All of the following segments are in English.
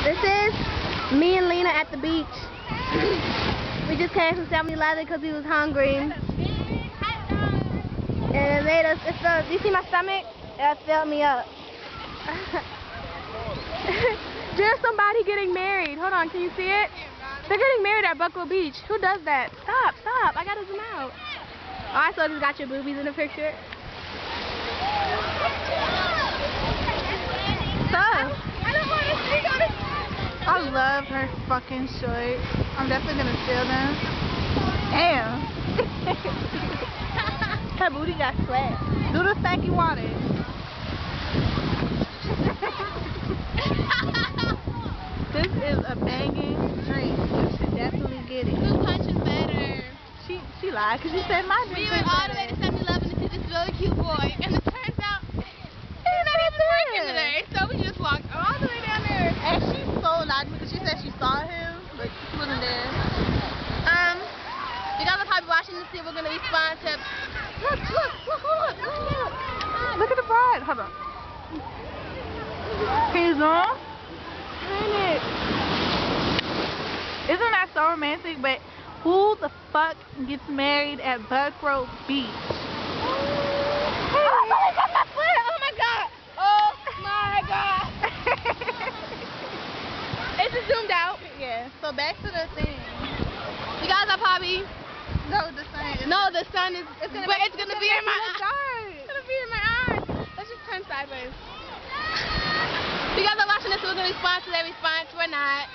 This is me and Lena at the beach. We just came from 7-Eleven because we was hungry. And it made us, do you see my stomach? It filled me up. There's somebody getting married. Hold on, can you see it? They're getting married at Buckroe Beach. Who does that? Stop, stop. I gotta zoom out. Oh, I saw you got your boobies in the picture. I love her fucking shorts. I'm definitely gonna steal them. Damn. Her booty got sweat. Do the stanky water. This is a banging drink. You should definitely get it. Whose punch is better? She lied because she said my drink. We went all the way to 7-Eleven to see this really cute boy, and it turns out he's not even working today. So we just walked all the way down there. And she so lied to me because she said she saw him, but he wasn't there. You guys are probably watching to see if we're gonna respond to. Look. Look at the bride. Hold on. Can you zoom? Isn't that so romantic? But who the fuck gets married at Buckroe Beach? Oh my god, my foot! Oh my god! Oh my god! Is it zoomed out? Yeah. So back to the thing. You guys are probably. No, the sun. No, the sun is. It's gonna be in my eyes. It's gonna be in my eyes. Let's just turn sideways. You guys are watching this, so we're gonna respond to their response. We're not.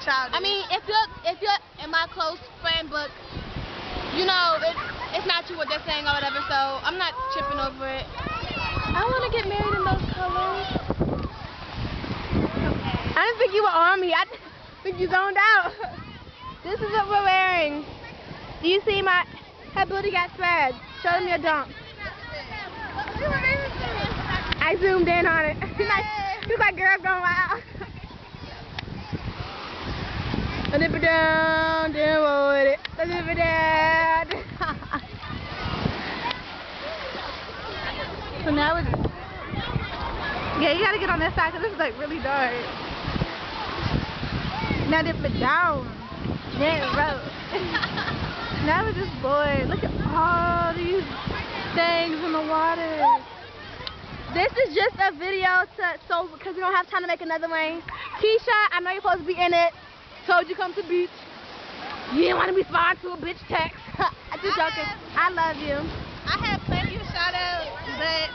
Childish. I mean, if you're in my close friend book, you know it's not true what they're saying or whatever. So I'm not tripping over it. I want to get married in those colors. I didn't think you were on me. I think you zoned out. This is what we're wearing. Do you see her booty got spread? Show them your dump. I zoomed in on it. She's like, girl, going wild. A dip it down, down with it. A dip it down. So now it's. Yeah, you gotta get on that side because this is like really dark. Now dip it down. Then roll. Now we're just bored. Look at all these things in the water. This is just a video because we don't have time to make another one. Keisha, I know you're supposed to be in it. Told you come to the beach. You didn't want to respond to a bitch text. I'm just joking. I love you. I have plenty of shout outs, but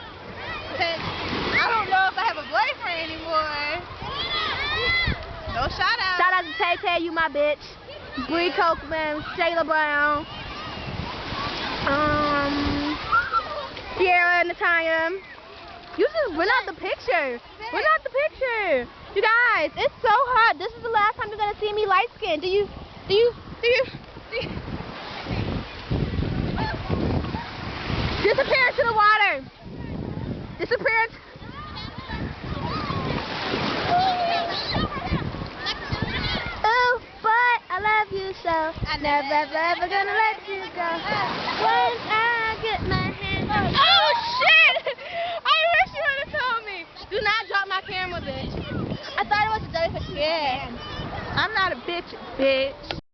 I don't know if I have a boyfriend anymore. No shout outs. Shout out to Tay Tay, you my bitch. Bree Copeland, Shayla Brown, Sierra and Natalia. You just went out the picture. Went out the picture. You guys, it's so hot. This is the last time you're gonna see me light skinned. Do you disappear into the water. Disappear into oh, but I love you so. I never ever gonna let you go. When I get my hands on. Oh shit! I wish you would have told me. Do not drop my camera, bitch. I thought it was a jellyfish. Yeah. I'm not a bitch, bitch.